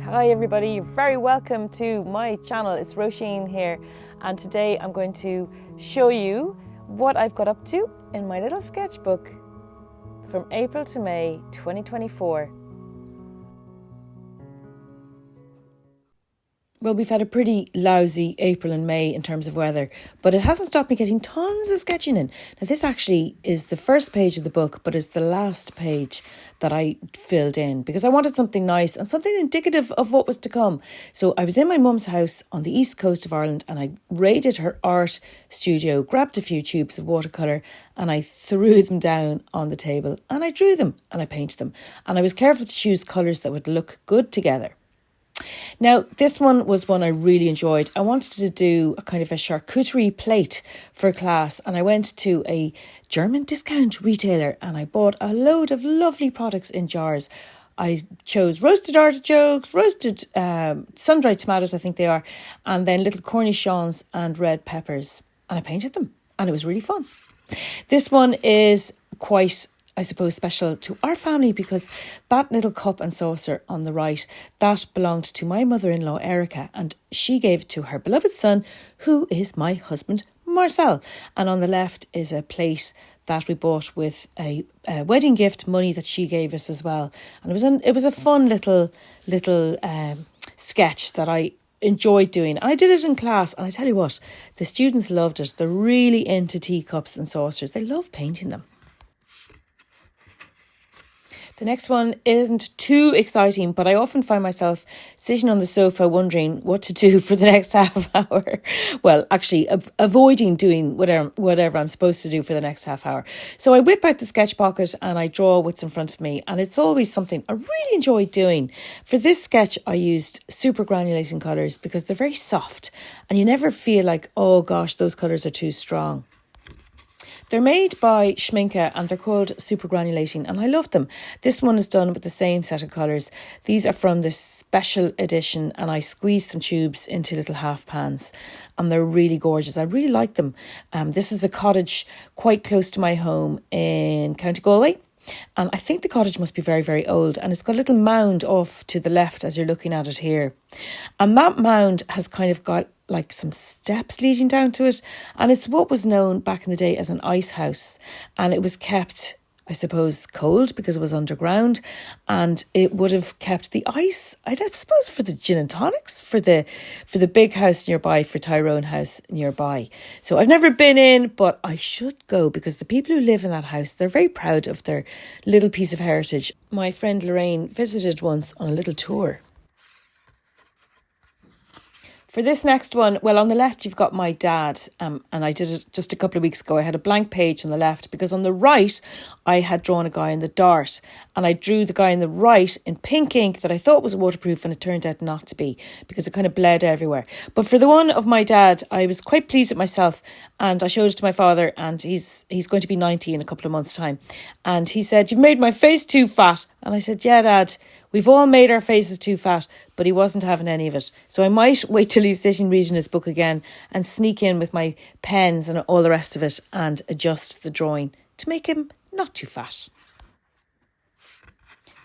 Hi everybody, you're very welcome to my channel. It's Roisin here, and today I'm going to show you what I've got up to in my little sketchbook from April to May 2024. Well, we've had a pretty lousy April and May in terms of weather, but it hasn't stopped me getting tons of sketching in. Now, this actually is the first page of the book, but it's the last page that I filled in because I wanted something nice and something indicative of what was to come. So I was in my mum's house on the east coast of Ireland and I raided her art studio, grabbed a few tubes of watercolour and I threw them down on the table and I drew them and I painted them. And I was careful to choose colours that would look good together. Now, this one was one I really enjoyed. I wanted to do a kind of a charcuterie plate for a class, and I went to a German discount retailer and I bought a load of lovely products in jars. I chose roasted artichokes, roasted sun-dried tomatoes, I think they are, and then little cornichons and red peppers. And I painted them and it was really fun. This one is quite, I suppose, special to our family because that little cup and saucer on the right, that belonged to my mother-in-law Erica, and she gave it to her beloved son, who is my husband Marcel. And on the left is a plate that we bought with a wedding gift money that she gave us as well. And it was a fun little sketch that I enjoyed doing. And I did it in class, and I tell you what, the students loved it. They're really into teacups and saucers. They love painting them. The next one isn't too exciting, but I often find myself sitting on the sofa wondering what to do for the next half hour. Well, actually avoiding doing whatever I'm supposed to do for the next half hour. So I whip out the sketch pocket and I draw what's in front of me, and it's always something I really enjoy doing. For this sketch, I used super granulating colours because they're very soft and you never feel like, oh gosh, those colours are too strong. They're made by Schminke and they're called super granulating, and I love them. This one is done with the same set of colours. These are from this special edition and I squeezed some tubes into little half pans and they're really gorgeous. I really like them. This is a cottage quite close to my home in County Galway. And I think the cottage must be very, very old, and it's got a little mound off to the left as you're looking at it here. And that mound has kind of got like some steps leading down to it, and it's what was known back in the day as an ice house, and it was kept, I suppose, cold because it was underground, and it would have kept the ice, I suppose, for the gin and tonics, for the big house nearby, for Tyrone House nearby. So I've never been in, but I should go because the people who live in that house, they're very proud of their little piece of heritage. My friend Lorraine visited once on a little tour. For this next one, well, on the left, you've got my dad, and I did it just a couple of weeks ago. I had a blank page on the left because on the right, I had drawn a guy in the dart, and I drew the guy in the right in pink ink that I thought was waterproof, and it turned out not to be because it kind of bled everywhere. But for the one of my dad, I was quite pleased with myself, and I showed it to my father, and he's going to be 90 in a couple of months' time. And he said, "You've made my face too fat." And I said, "Yeah, Dad, we've all made our faces too fat," but he wasn't having any of it. So I might wait till he's sitting reading his book again and sneak in with my pens and all the rest of it and adjust the drawing to make him not too fat.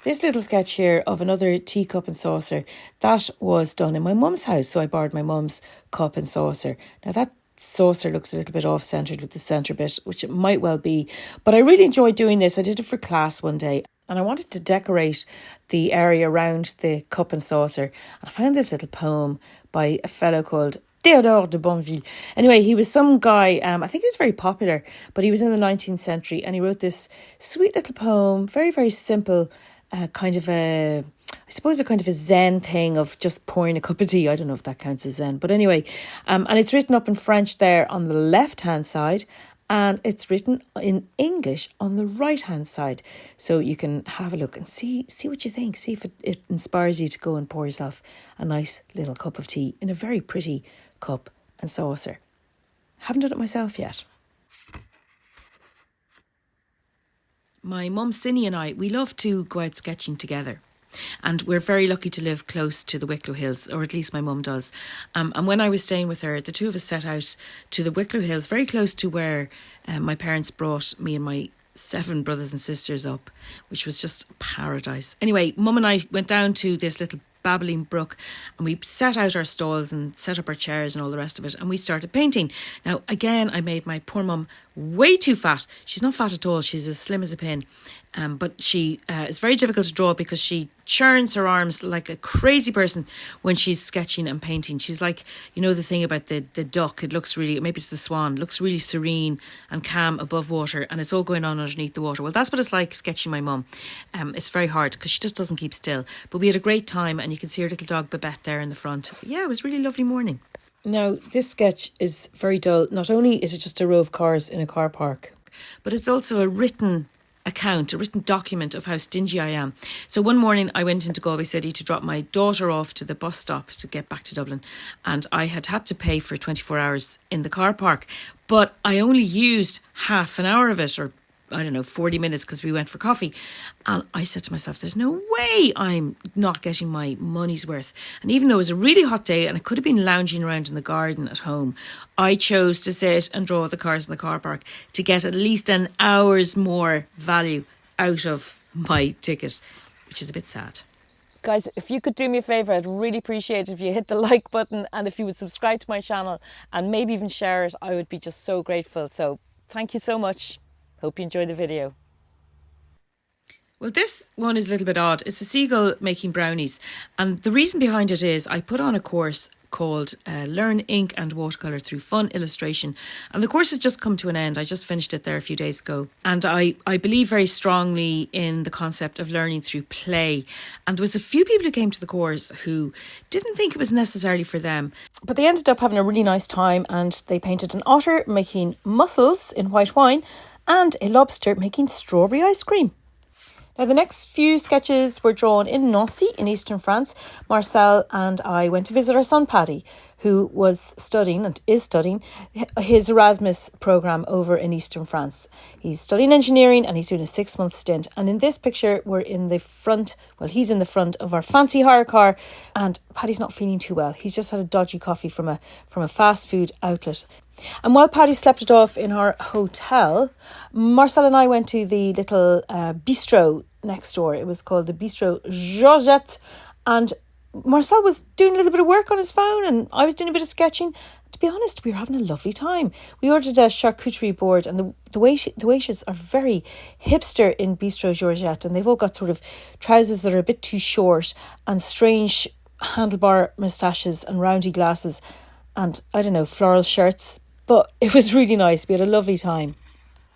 This little sketch here of another teacup and saucer, that was done in my mum's house. So I borrowed my mum's cup and saucer. Now that saucer looks a little bit off-centred with the centre bit, which it might well be. But I really enjoyed doing this. I did it for class one day. And I wanted to decorate the area around the cup and saucer. And I found this little poem by a fellow called Théodore de Bonneville. Anyway, he was some guy, I think he was very popular, but he was in the 19th century and he wrote this sweet little poem, very, very simple, kind of a Zen thing of just pouring a cup of tea. I don't know if that counts as Zen, but anyway, and it's written up in French there on the left-hand side, and it's written in English on the right-hand side. So you can have a look and see what you think. See if it inspires you to go and pour yourself a nice little cup of tea in a very pretty cup and saucer. Haven't done it myself yet. My mum Cindy and I, we love to go out sketching together. And we're very lucky to live close to the Wicklow Hills, or at least my mum does. And when I was staying with her, the two of us set out to the Wicklow Hills, very close to where my parents brought me and my 7 brothers and sisters up, which was just paradise. Anyway, Mum and I went down to this little babbling brook, and we set out our stalls and set up our chairs and all the rest of it, and we started painting. Now, again, I made my poor mum way too fat. She's not fat at all. She's as slim as a pin. But she is very difficult to draw because she churns her arms like a crazy person when she's sketching and painting. She's like, you know, the thing about the duck. It looks really, maybe it's the swan, it looks really serene and calm above water, and it's all going on underneath the water. Well, that's what it's like sketching my mum. It's very hard because she just doesn't keep still. But we had a great time, and you can see her little dog Babette there in the front. Yeah, it was a really lovely morning. Now, this sketch is very dull. Not only is it just a row of cars in a car park, but it's also a written account, a written document of how stingy I am. So one morning I went into Galway City to drop my daughter off to the bus stop to get back to Dublin, and I had to pay for 24 hours in the car park, but I only used half an hour of it, or I don't know, 40 minutes, because we went for coffee. And I said to myself, there's no way I'm not getting my money's worth. And even though it was a really hot day and I could have been lounging around in the garden at home, I chose to sit and draw the cars in the car park to get at least an hour's more value out of my ticket, which is a bit sad. Guys, if you could do me a favour, I'd really appreciate it if you hit the like button, and if you would subscribe to my channel and maybe even share it. I would be just so grateful. So thank you so much. Hope you enjoy the video. Well, this one is a little bit odd. It's a seagull making brownies. And the reason behind it is I put on a course called Learn Ink and Watercolour Through Fun Illustration. And the course has just come to an end. I just finished it there a few days ago. And I believe very strongly in the concept of learning through play. And there was a few people who came to the course who didn't think it was necessarily for them. But they ended up having a really nice time, and they painted an otter making mussels in white wine and a lobster making strawberry ice cream. Now, the next few sketches were drawn in Nancy in eastern France. Marcel and I went to visit our son Paddy, who was studying and is studying his Erasmus programme over in eastern France. He's studying engineering and he's doing a 6-month stint. And in this picture, we're in the front, well, he's in the front of our fancy hire car, and Paddy's not feeling too well. He's just had a dodgy coffee from a fast food outlet. And while Paddy slept it off in our hotel, Marcel and I went to the little bistro next door. It was called the Bistro Georgette, and Marcel was doing a little bit of work on his phone and I was doing a bit of sketching. To be honest, we were having a lovely time. We ordered a charcuterie board, and the waiters are very hipster in Bistro Georgette, and they've all got sort of trousers that are a bit too short and strange handlebar moustaches and roundy glasses and, I don't know, floral shirts. But it was really nice. We had a lovely time.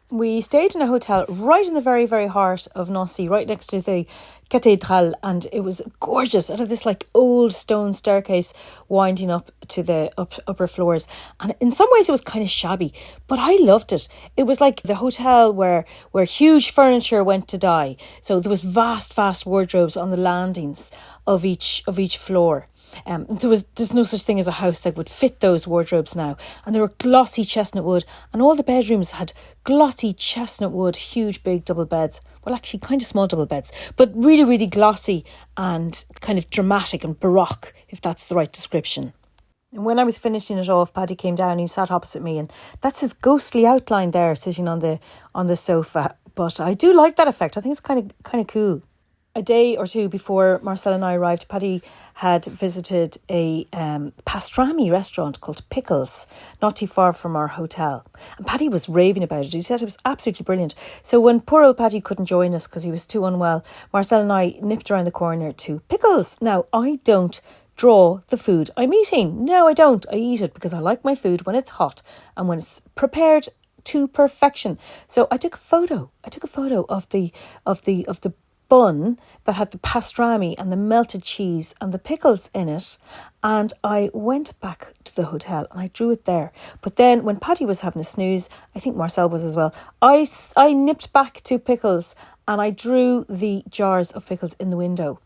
We stayed in a hotel right in the very, very heart of Nancy, right next to the cathedral, and it was gorgeous. Out of this like old stone staircase winding up to the upper floors, and in some ways it was kind of shabby, but I loved it. It was like the hotel where huge furniture went to die. So there was vast wardrobes on the landings of each floor. There's no such thing as a house that would fit those wardrobes now, and they were glossy chestnut wood, and all the bedrooms had glossy chestnut wood, huge big double beds. Well, actually kind of small double beds, but really, really glossy and kind of dramatic and baroque, if that's the right description. And when I was finishing it off, Paddy came down and he sat opposite me, and that's his ghostly outline there sitting on the sofa. But I do like that effect. I think it's kind of cool. A day or two before Marcel and I arrived, Paddy had visited a pastrami restaurant called Pickles, not too far from our hotel. And Paddy was raving about it. He said it was absolutely brilliant. So when poor old Paddy couldn't join us because he was too unwell, Marcel and I nipped around the corner to Pickles. Now, I don't draw the food I'm eating. No, I don't. I eat it because I like my food when it's hot and when it's prepared to perfection. So I took a photo. Of the bun that had the pastrami and the melted cheese and the pickles in it, and I went back to the hotel and I drew it there. But then when Paddy was having a snooze, I think Marcel was as well, I nipped back to Pickles and I drew the jars of pickles in the window.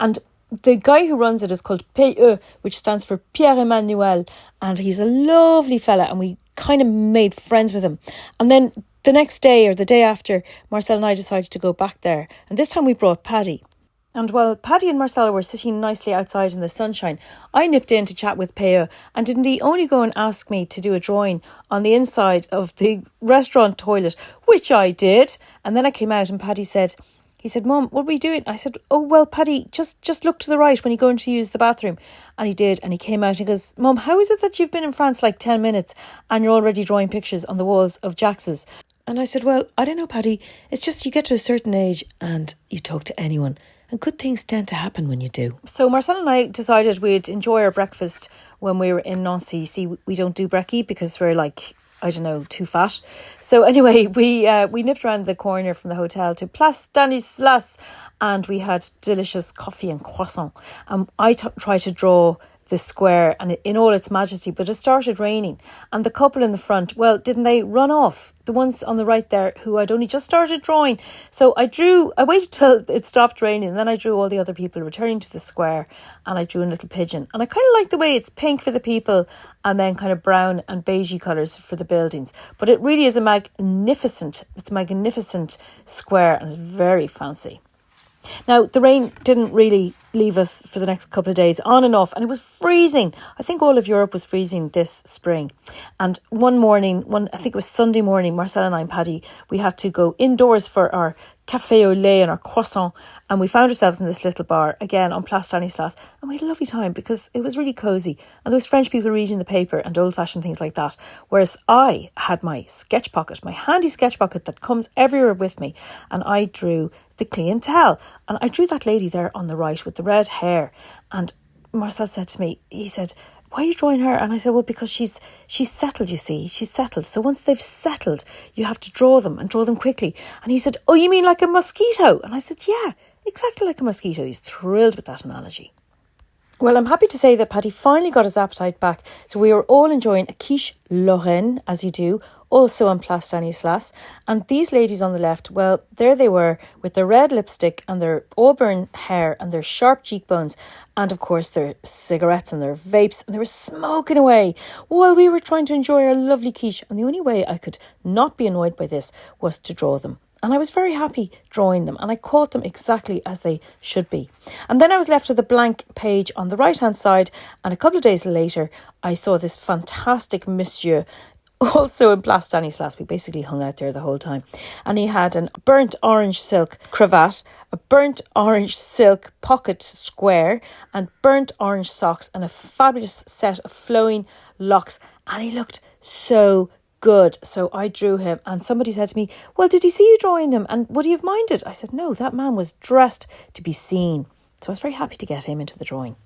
And the guy who runs it is called PE, which stands for Pierre Emmanuel, and he's a lovely fella, and we kind of made friends with him. And then the next day or the day after, Marcel and I decided to go back there. And this time we brought Paddy. And while Paddy and Marcel were sitting nicely outside in the sunshine, I nipped in to chat with Peo. And didn't he only go and ask me to do a drawing on the inside of the restaurant toilet, which I did. And then I came out and Paddy said He said, Mum, what are we doing? I said, oh, well, Paddy, just look to the right when you go in to use the bathroom. And he did. And he came out and he goes, Mum, how is it that you've been in France like 10 minutes and you're already drawing pictures on the walls of Jax's? And I said, well, I don't know, Paddy. It's just you get to a certain age and you talk to anyone. And good things tend to happen when you do. So Marcel and I decided we'd enjoy our breakfast when we were in Nancy. See, we don't do brekkie because we're like, I don't know, too fat. So anyway, we nipped around the corner from the hotel to Place Stanislas and we had delicious coffee and croissant. I tried to draw the square and in all its majesty, but it started raining. And the couple in the front, well, didn't they run off? The ones on the right there who I'd only just started drawing. So I waited till it stopped raining and then I drew all the other people returning to the square and I drew a little pigeon. And I kind of like the way it's pink for the people and then kind of brown and beigey colours for the buildings. But it really is a magnificent square and it's very fancy. Now, the rain didn't really leave us for the next couple of days, on and off, and it was freezing. I think all of Europe was freezing this spring. And one morning, I think it was Sunday morning, Marcel and I and Paddy, we had to go indoors for our café au lait and our croissant, and we found ourselves in this little bar, again on Place Stanislas, and we had a lovely time because it was really cosy. And there was French people reading the paper and old-fashioned things like that, whereas I had my sketch pocket, my handy sketch pocket that comes everywhere with me, and I drew the clientele. And I drew that lady there on the right with the red hair. And Marcel said to me, he said, why are you drawing her? And I said, well, because she's settled, you see. She's settled. So once they've settled, you have to draw them and draw them quickly. And he said, oh, you mean like a mosquito? And I said, yeah, exactly like a mosquito. He's thrilled with that analogy. Well, I'm happy to say that Paddy finally got his appetite back. So we were all enjoying a quiche Lorraine, as you do, also on Place Stanislas. And these ladies on the left, well, there they were with their red lipstick and their auburn hair and their sharp cheekbones and, of course, their cigarettes and their vapes, and they were smoking away while we were trying to enjoy our lovely quiche. And the only way I could not be annoyed by this was to draw them. And I was very happy drawing them and I caught them exactly as they should be. And then I was left with a blank page on the right-hand side, and a couple of days later I saw this fantastic monsieur also in Place Stanislas. We basically hung out there the whole time. And he had a burnt orange silk cravat, a burnt orange silk pocket square and burnt orange socks and a fabulous set of flowing locks. And he looked so good. So I drew him and somebody said to me, well, did he see you drawing him and would he have minded? I said, no, that man was dressed to be seen. So I was very happy to get him into the drawing.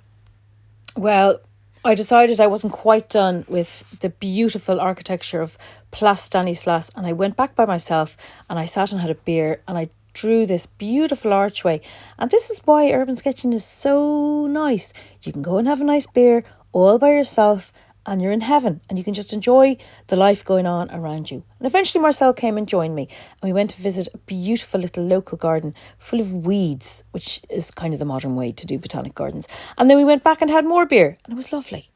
Well, I decided I wasn't quite done with the beautiful architecture of Place Stanislas, and I went back by myself and I sat and had a beer and I drew this beautiful archway. And this is why urban sketching is so nice. You can go and have a nice beer all by yourself and you're in heaven and you can just enjoy the life going on around you. And eventually Marcel came and joined me and we went to visit a beautiful little local garden full of weeds, which is kind of the modern way to do botanic gardens. And then we went back and had more beer and it was lovely.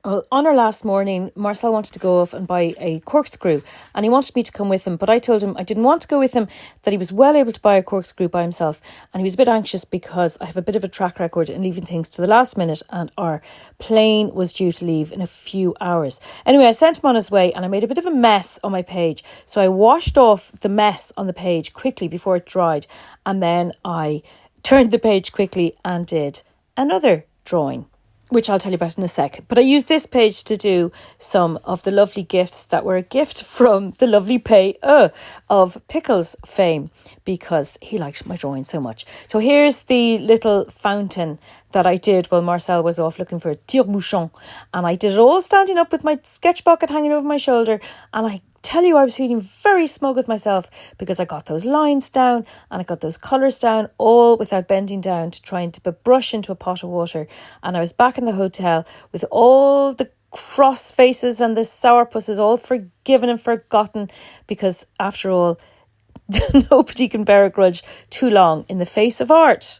Well, on our last morning, Marcel wanted to go off and buy a corkscrew and he wanted me to come with him, but I told him I didn't want to go with him, that he was well able to buy a corkscrew by himself, and he was a bit anxious because I have a bit of a track record in leaving things to the last minute and our plane was due to leave in a few hours. Anyway, I sent him on his way and I made a bit of a mess on my page, so I washed off the mess on the page quickly before it dried, and then I turned the page quickly and did another drawing, which I'll tell you about in a sec. But I used this page to do some of the lovely gifts that were a gift from the lovely of Pickles fame, because he liked my drawing so much. So here's the little fountain that I did while Marcel was off looking for a tire-bouchon. And I did it all standing up with my sketch bucket hanging over my shoulder. And I tell you, I was feeling very smug with myself because I got those lines down and I got those colours down, all without bending down to try and dip a brush into a pot of water. And I was back in the hotel with all the cross faces and the sourpusses all forgiven and forgotten, because after all, nobody can bear a grudge too long in the face of art.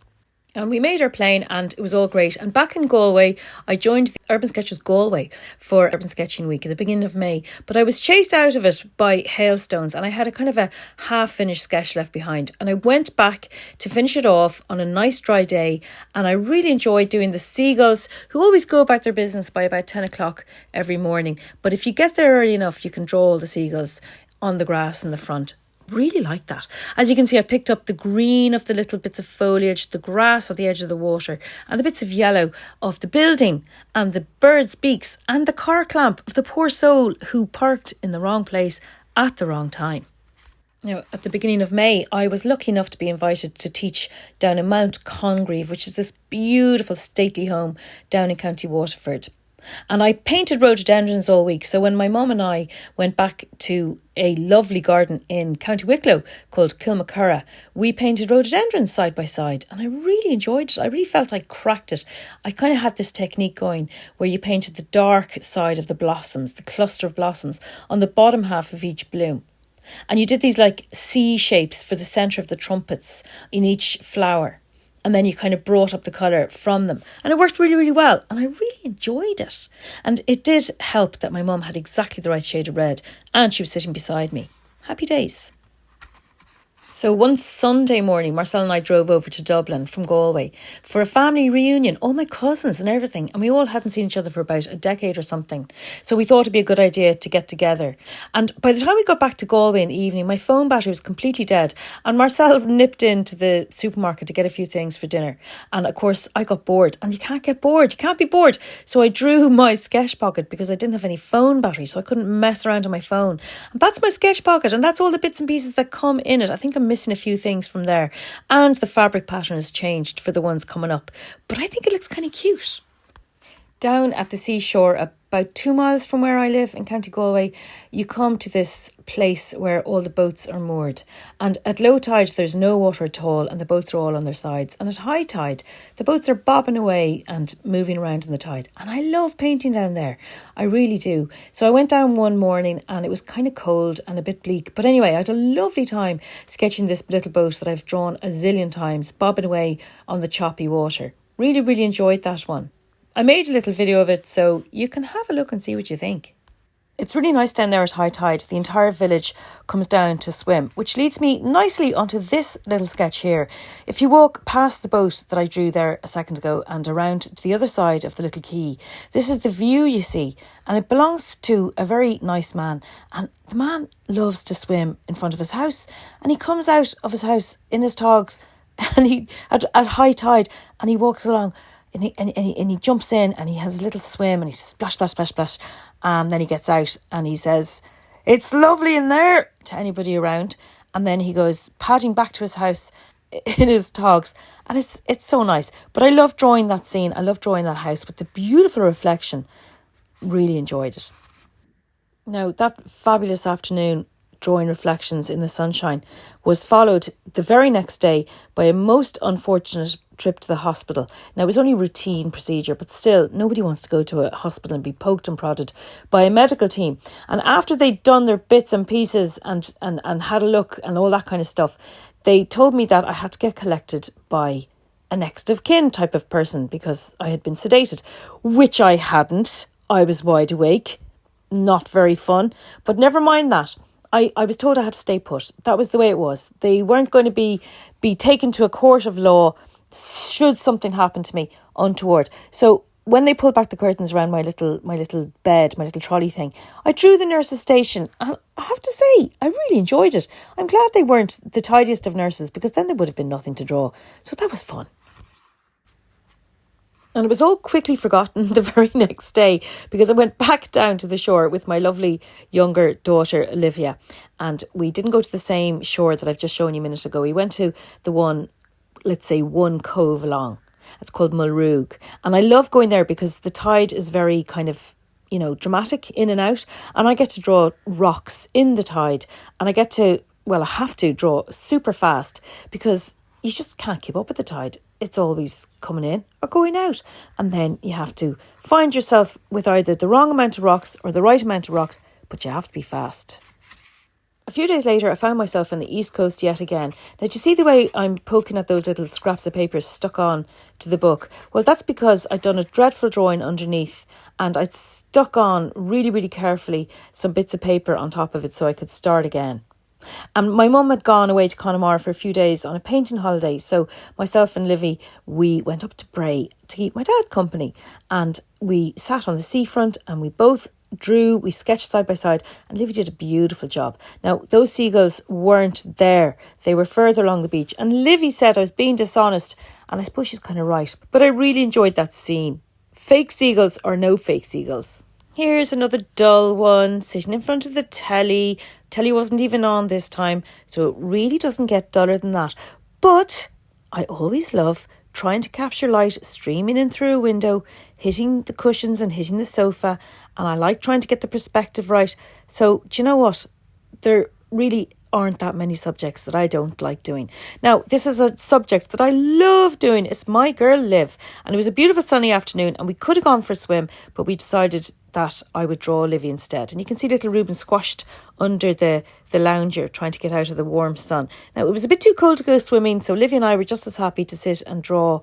And we made our plane and it was all great. And back in Galway, I joined the Urban Sketchers Galway for Urban Sketching Week at the beginning of May. But I was chased out of it by hailstones and I had a kind of a half-finished sketch left behind. And I went back to finish it off on a nice dry day. And I really enjoyed doing the seagulls, who always go about their business by about 10 o'clock every morning. But if you get there early enough, you can draw all the seagulls on the grass in the front. really like that. As you can see, I picked up the green of the little bits of foliage, the grass at the edge of the water, and the bits of yellow of the building, and the birds' beaks, and the car clamp of the poor soul who parked in the wrong place at the wrong time. Now, at the beginning of May, I was lucky enough to be invited to teach down in Mount Congreve, which is this beautiful stately home down in County Waterford. And I painted rhododendrons all week. So when my mum and I went back to a lovely garden in County Wicklow called Kilmacurra, we painted rhododendrons side by side. And I really enjoyed it. I really felt I cracked it. I kind of had this technique going where you painted the dark side of the blossoms, the cluster of blossoms, on the bottom half of each bloom. And you did these like C shapes for the centre of the trumpets in each flower. And then you kind of brought up the colour from them. And it worked really, really well. And I really enjoyed it. And it did help that my mum had exactly the right shade of red. And she was sitting beside me. Happy days. So one Sunday morning, Marcel and I drove over to Dublin from Galway for a family reunion, all my cousins and everything. And we all hadn't seen each other for about a decade or something. So we thought it'd be a good idea to get together. And by the time we got back to Galway in the evening, my phone battery was completely dead. And Marcel nipped into the supermarket to get a few things for dinner. And of course, I got bored. And you can't get bored. You can't be bored. So I drew my sketch pocket because I didn't have any phone battery. So I couldn't mess around on my phone. And that's my sketch pocket. And that's all the bits and pieces that come in it. I think I'm missing a few things from there, and the fabric pattern has changed for the ones coming up, but I think it looks kind of cute. Down at the seashore, about 2 miles from where I live in County Galway, you come to this place where all the boats are moored, and at low tide there's no water at all and the boats are all on their sides, and at high tide the boats are bobbing away and moving around in the tide. And I love painting down there, I really do. So I went down one morning and it was kind of cold and a bit bleak, but anyway, I had a lovely time sketching this little boat that I've drawn a zillion times bobbing away on the choppy water. Really, really enjoyed that one. I made a little video of it, so you can have a look and see what you think. It's really nice down there at high tide. The entire village comes down to swim, which leads me nicely onto this little sketch here. If you walk past the boat that I drew there a second ago and around to the other side of the little quay, this is the view you see, and it belongs to a very nice man. And the man loves to swim in front of his house, and he comes out of his house in his togs and he at high tide, and he walks along. And he jumps in and he has a little swim and he splash, splash, splash, splash. And then he gets out and he says, "It's lovely in there," to anybody around. And then he goes padding back to his house in his togs. And it's so nice. But I love drawing that scene. I love drawing that house with the beautiful reflection. Really enjoyed it. Now, that fabulous afternoon drawing reflections in the sunshine was followed the very next day by a most unfortunate trip to the hospital. Now, it was only routine procedure, but still, nobody wants to go to a hospital and be poked and prodded by a medical team. And after they'd done their bits and pieces and had a look and all that kind of stuff, they told me that I had to get collected by a next of kin type of person because I had been sedated, which I hadn't. I was wide awake. Not very fun, but never mind that. I was told I had to stay put. That was the way it was. They weren't going to be taken to a court of law should something happen to me untoward. So when they pulled back the curtains around my little bed, my little trolley thing, I drew the nurse's station. And I have to say, I really enjoyed it. I'm glad they weren't the tidiest of nurses because then there would have been nothing to draw. So that was fun. And it was all quickly forgotten the very next day because I went back down to the shore with my lovely younger daughter, Olivia. And we didn't go to the same shore that I've just shown you a minute ago. We went to the one, let's say, one cove along. It's called Mulroog. And I love going there because the tide is very kind of, dramatic in and out. And I get to draw rocks in the tide. And I have to draw super fast because you just can't keep up with the tide. It's always coming in or going out. And then you have to find yourself with either the wrong amount of rocks or the right amount of rocks, but you have to be fast. A few days later, I found myself on the East Coast yet again. Now, do you see the way I'm poking at those little scraps of paper stuck on to the book? Well, that's because I'd done a dreadful drawing underneath and I'd stuck on really, really carefully some bits of paper on top of it so I could start again. And my mum had gone away to Connemara for a few days on a painting holiday. So myself and Livy, we went up to Bray to keep my dad company. And we sat on the seafront and we both drew, we sketched side by side, and Livy did a beautiful job. Now, those seagulls weren't there. They were further along the beach. And Livy said I was being dishonest, and I suppose she's kind of right. But I really enjoyed that scene. Fake seagulls or no fake seagulls. Here's another dull one, sitting in front of the telly. Telly wasn't even on this time, so it really doesn't get duller than that. But I always love trying to capture light streaming in through a window, hitting the cushions and hitting the sofa, and I like trying to get the perspective right. So, do you know what? There really aren't that many subjects that I don't like doing. Now, this is a subject that I love doing. It's my girl Liv, and it was a beautiful sunny afternoon, and we could have gone for a swim, but we decided that I would draw Livy instead. And you can see little Ruben squashed under the lounger trying to get out of the warm sun. Now, it was a bit too cold to go swimming, so Livy and I were just as happy to sit and draw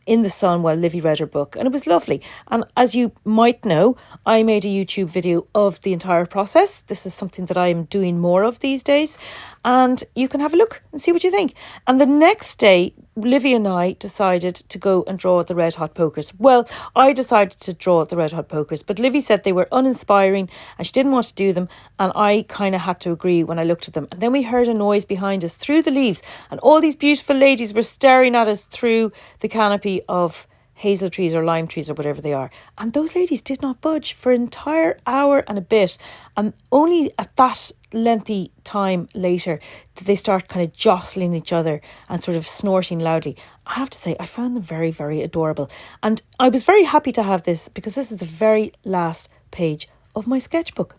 in the sun while Livy read her book, and it was lovely. And as you might know, I made a YouTube video of the entire process. This is something that I am doing more of these days, and you can have a look and see what you think. And the next day, Livy and I decided to go and draw the red hot pokers. Well, I decided to draw the red hot pokers, but Livy said they were uninspiring and she didn't want to do them, and I kind of had to agree when I looked at them. And then we heard a noise behind us through the leaves, and all these beautiful ladies were staring at us through the canopy of hazel trees or lime trees or whatever they are. And those ladies did not budge for an entire hour and a bit. And only at that lengthy time later did they start kind of jostling each other and sort of snorting loudly. I have to say, I found them very, very adorable. And I was very happy to have this because this is the very last page of my sketchbook.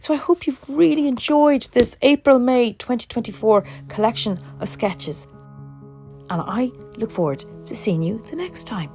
So I hope you've really enjoyed this April-May 2024 collection of sketches. And I look forward to seeing you the next time.